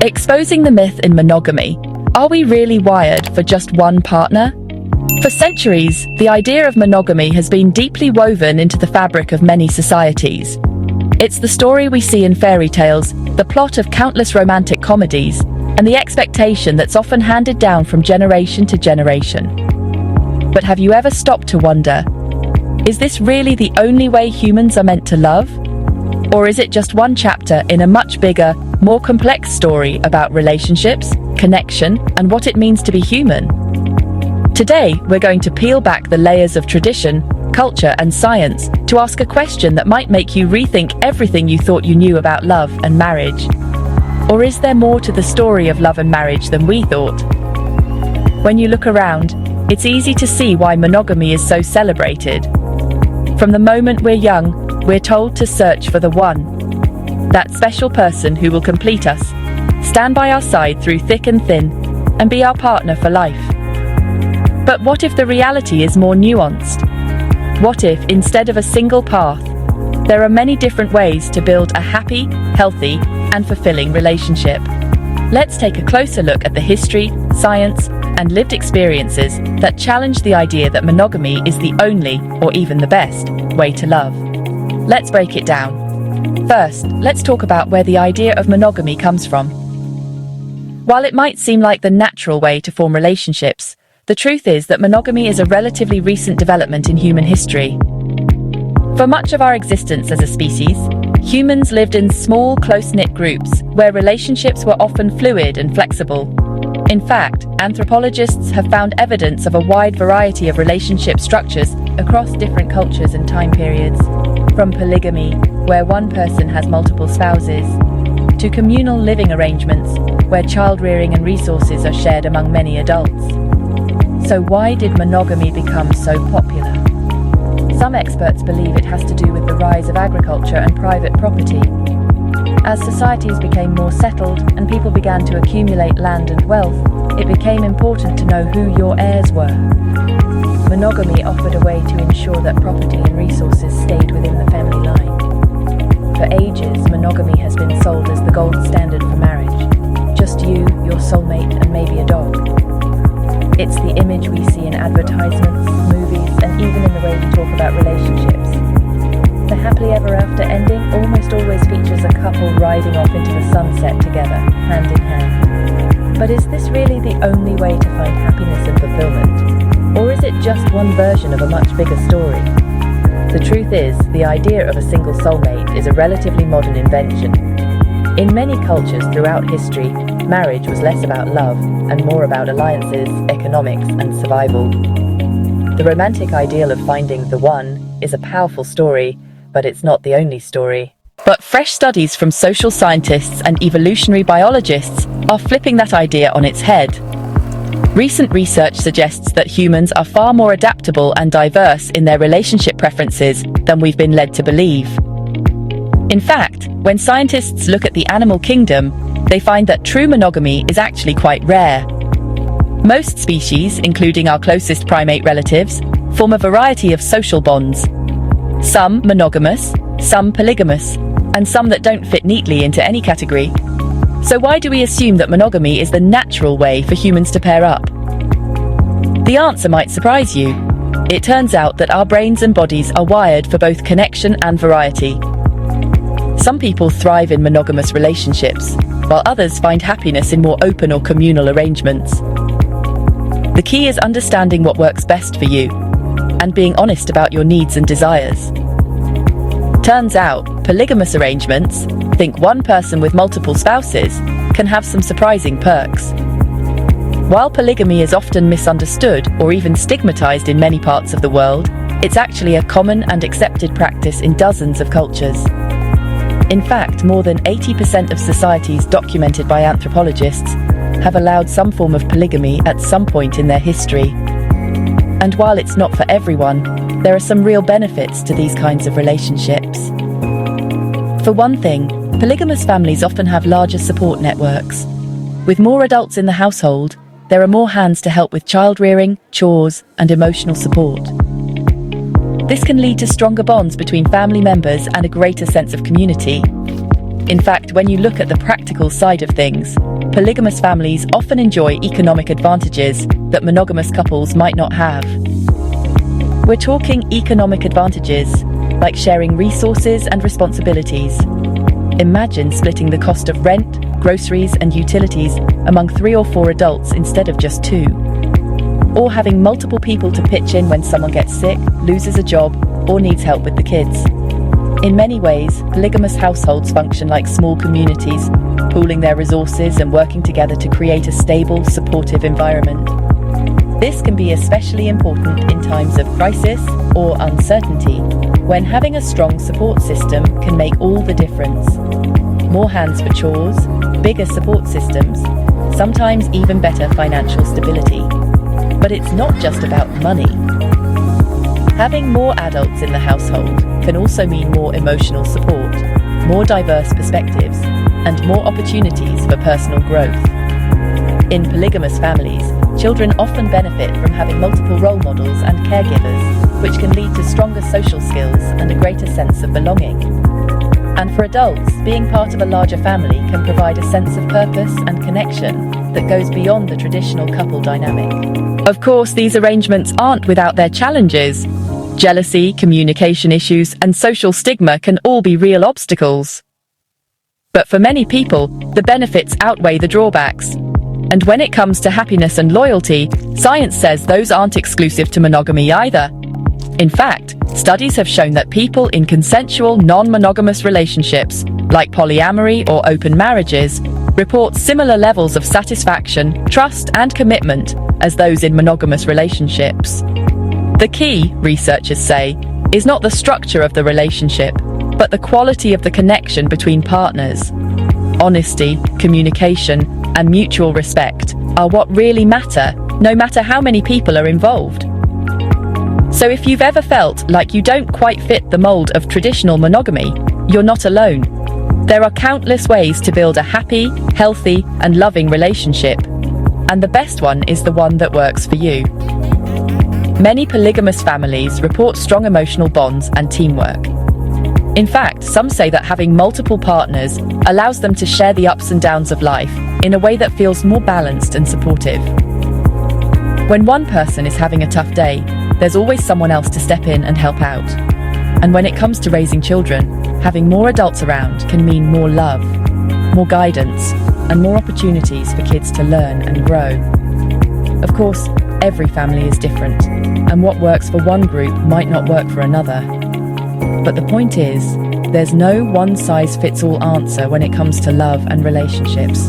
Exposing the myth in monogamy. Are we really wired for just one partner? For centuries, the idea of monogamy has been deeply woven into the fabric of many societies. It's the story we see in fairy tales, the plot of countless romantic comedies, and the expectation that's often handed down from generation to generation. But have you ever stopped to wonder, is this really the only way humans are meant to love? Or is it just one chapter in a much bigger, more complex story about relationships, connection, and what it means to be human? Today, we're going to peel back the layers of tradition, culture, and science to ask a question that might make you rethink everything you thought you knew about love and marriage. Or is there more to the story of love and marriage than we thought? When you look around, it's easy to see why monogamy is so celebrated. From the moment we're young, we're told to search for the one, that special person who will complete us, stand by our side through thick and thin, and be our partner for life. But what if the reality is more nuanced? What if, instead of a single path, there are many different ways to build a happy, healthy, and fulfilling relationship? Let's take a closer look at the history, science, and lived experiences that challenge the idea that monogamy is the only, or even the best, way to love. Let's break it down. First, let's talk about where the idea of monogamy comes from. While it might seem like the natural way to form relationships, the truth is that monogamy is a relatively recent development in human history. For much of our existence as a species, humans lived in small, close-knit groups where relationships were often fluid and flexible. In fact, anthropologists have found evidence of a wide variety of relationship structures across different cultures and time periods, from polygamy, where one person has multiple spouses, to communal living arrangements, where child-rearing and resources are shared among many adults. So why did monogamy become so popular? Some experts believe it has to do with the rise of agriculture and private property. As societies became more settled and people began to accumulate land and wealth, it became important to know who your heirs were. Monogamy offered a way to ensure that property and resources stayed within the family line. For ages, monogamy has been sold as the gold standard for marriage. Just you, your soulmate, and maybe a dog. It's the image we see in advertisements, movies, and even in the way we talk about relationships. The happily ever after ending almost always features a couple riding off into the sunset together, hand in hand. But is this really the only way to find happiness and fulfillment? Or is it just one version of a much bigger story? The truth is, the idea of a single soulmate is a relatively modern invention. In many cultures throughout history, marriage was less about love and more about alliances, economics, and survival. The romantic ideal of finding the one is a powerful story, but it's not the only story. But fresh studies from social scientists and evolutionary biologists are flipping that idea on its head. Recent research suggests that humans are far more adaptable and diverse in their relationship preferences than we've been led to believe. In fact, when scientists look at the animal kingdom, they find that true monogamy is actually quite rare. Most species, including our closest primate relatives, form a variety of social bonds. Some monogamous, some polygamous, and some that don't fit neatly into any category. So why do we assume that monogamy is the natural way for humans to pair up? The answer might surprise you. It turns out that our brains and bodies are wired for both connection and variety. Some people thrive in monogamous relationships, while others find happiness in more open or communal arrangements. The key is understanding what works best for you, and being honest about your needs and desires. Turns out, polygamous arrangements, think one person with multiple spouses, can have some surprising perks. While polygamy is often misunderstood or even stigmatized in many parts of the world, it's actually a common and accepted practice in dozens of cultures. In fact, more than 80% of societies documented by anthropologists have allowed some form of polygamy at some point in their history. And while it's not for everyone, there are some real benefits to these kinds of relationships. For one thing, polygamous families often have larger support networks. With more adults in the household, there are more hands to help with child-rearing, chores, and emotional support. This can lead to stronger bonds between family members and a greater sense of community. In fact, when you look at the practical side of things, polygamous families often enjoy economic advantages that monogamous couples might not have. We're talking economic advantages, like sharing resources and responsibilities. Imagine splitting the cost of rent, groceries, and utilities among 3 or 4 adults instead of just 2. Or having multiple people to pitch in when someone gets sick, loses a job, or needs help with the kids. In many ways, polygamous households function like small communities, pooling their resources and working together to create a stable, supportive environment. This can be especially important in times of crisis or uncertainty, when having a strong support system can make all the difference. More hands for chores, bigger support systems, sometimes even better financial stability. But it's not just about money. Having more adults in the household can also mean more emotional support, more diverse perspectives, and more opportunities for personal growth. In polygamous families, children often benefit from having multiple role models and caregivers, which can lead to stronger social skills and a greater sense of belonging. And for adults, being part of a larger family can provide a sense of purpose and connection that goes beyond the traditional couple dynamic. Of course, these arrangements aren't without their challenges. Jealousy, communication issues, and social stigma can all be real obstacles. But for many people, the benefits outweigh the drawbacks. And when it comes to happiness and loyalty, science says those aren't exclusive to monogamy either. In fact, studies have shown that people in consensual, non-monogamous relationships, like polyamory or open marriages, report similar levels of satisfaction, trust, and commitment as those in monogamous relationships. The key, researchers say, is not the structure of the relationship, but the quality of the connection between partners. Honesty, communication, and mutual respect are what really matter, no matter how many people are involved. So if you've ever felt like you don't quite fit the mold of traditional monogamy, you're not alone. There are countless ways to build a happy, healthy, and loving relationship. And the best one is the one that works for you. Many polygamous families report strong emotional bonds and teamwork. In fact, some say that having multiple partners allows them to share the ups and downs of life in a way that feels more balanced and supportive. When one person is having a tough day, there's always someone else to step in and help out. And when it comes to raising children, having more adults around can mean more love, more guidance, and more opportunities for kids to learn and grow. Of course, every family is different, and what works for one group might not work for another. But the point is, there's no one-size-fits-all answer when it comes to love and relationships.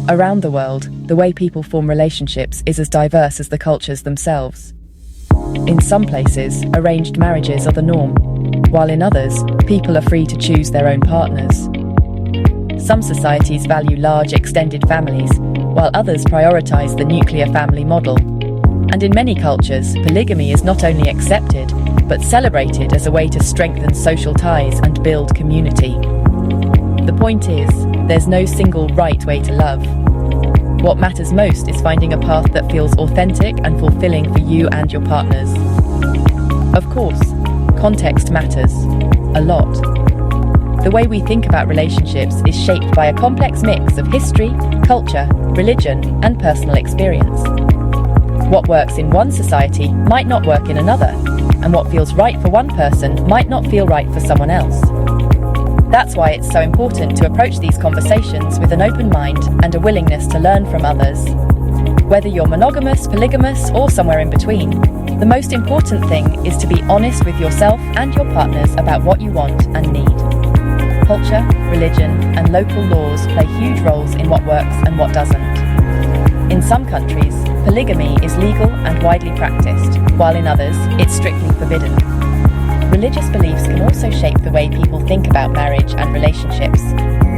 Around the world, the way people form relationships is as diverse as the cultures themselves. In some places, arranged marriages are the norm, while in others, people are free to choose their own partners. Some societies value large extended families, while others prioritize the nuclear family model. And in many cultures, polygamy is not only accepted, but celebrated as a way to strengthen social ties and build community. The point is, there's no single right way to love. What matters most is finding a path that feels authentic and fulfilling for you and your partners. Of course, context matters a lot. The way we think about relationships is shaped by a complex mix of history, culture, religion, and personal experience. What works in one society might not work in another, and what feels right for one person might not feel right for someone else. That's why it's so important to approach these conversations with an open mind and a willingness to learn from others. Whether you're monogamous, polygamous, or somewhere in between, the most important thing is to be honest with yourself and your partners about what you want and need. Culture, religion, and local laws play huge roles in what works and what doesn't. In some countries, polygamy is legal and widely practiced, while in others, it's strictly forbidden. Religious beliefs can also shape the way people think about marriage and relationships,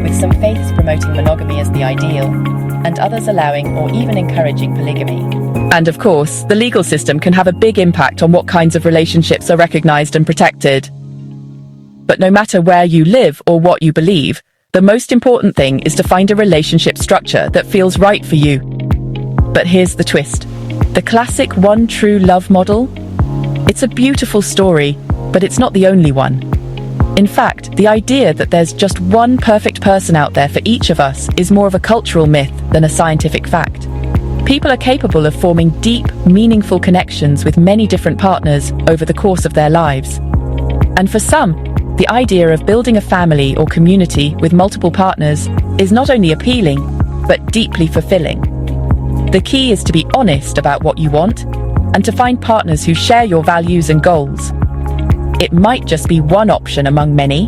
with some faiths promoting monogamy as the ideal, and others allowing or even encouraging polygamy. And of course, the legal system can have a big impact on what kinds of relationships are recognized and protected. But no matter where you live or what you believe, the most important thing is to find a relationship structure that feels right for you. But here's the twist. The classic one true love model? It's a beautiful story, but it's not the only one. In fact, the idea that there's just one perfect person out there for each of us is more of a cultural myth than a scientific fact. People are capable of forming deep, meaningful connections with many different partners over the course of their lives. And for some, the idea of building a family or community with multiple partners is not only appealing, but deeply fulfilling. The key is to be honest about what you want and to find partners who share your values and goals. It might just be one option among many,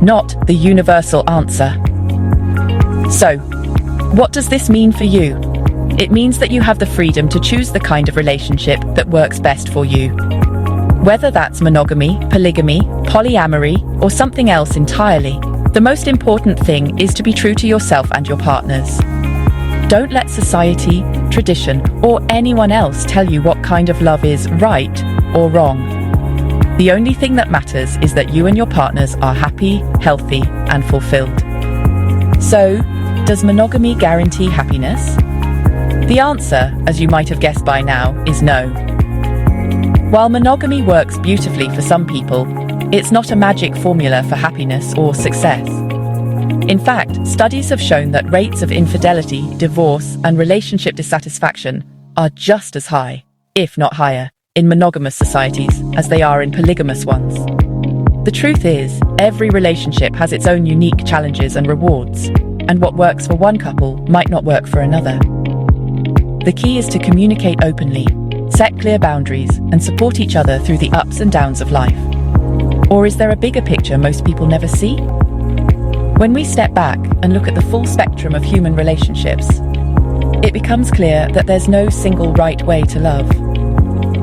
not the universal answer. So, what does this mean for you? It means that you have the freedom to choose the kind of relationship that works best for you. Whether that's monogamy, polygamy, polyamory, or something else entirely, the most important thing is to be true to yourself and your partners. Don't let society, tradition, or anyone else tell you what kind of love is right or wrong. The only thing that matters is that you and your partners are happy, healthy, and fulfilled. So, does monogamy guarantee happiness? The answer, as you might have guessed by now, is no. While monogamy works beautifully for some people, it's not a magic formula for happiness or success. In fact, studies have shown that rates of infidelity, divorce, and relationship dissatisfaction are just as high, if not higher, in monogamous societies as they are in polygamous ones. The truth is, every relationship has its own unique challenges and rewards, and what works for one couple might not work for another. The key is to communicate openly, set clear boundaries, and support each other through the ups and downs of life. Or is there a bigger picture most people never see? When we step back and look at the full spectrum of human relationships, it becomes clear that there's no single right way to love.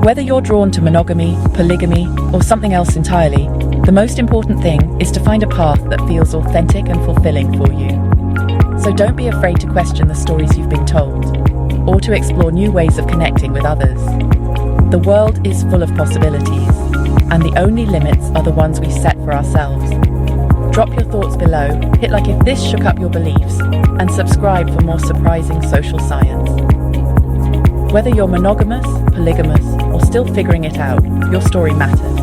Whether you're drawn to monogamy, polygamy, or something else entirely, the most important thing is to find a path that feels authentic and fulfilling for you. So don't be afraid to question the stories you've been told, or to explore new ways of connecting with others. The world is full of possibilities, and the only limits are the ones we set for ourselves. Drop your thoughts below, hit like if this shook up your beliefs, and subscribe for more surprising social science. Whether you're monogamous, polygamous, or still figuring it out, your story matters.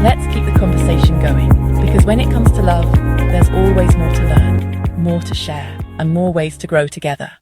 Let's keep the conversation going, because when it comes to love, there's always more to learn, more to share, and more ways to grow together.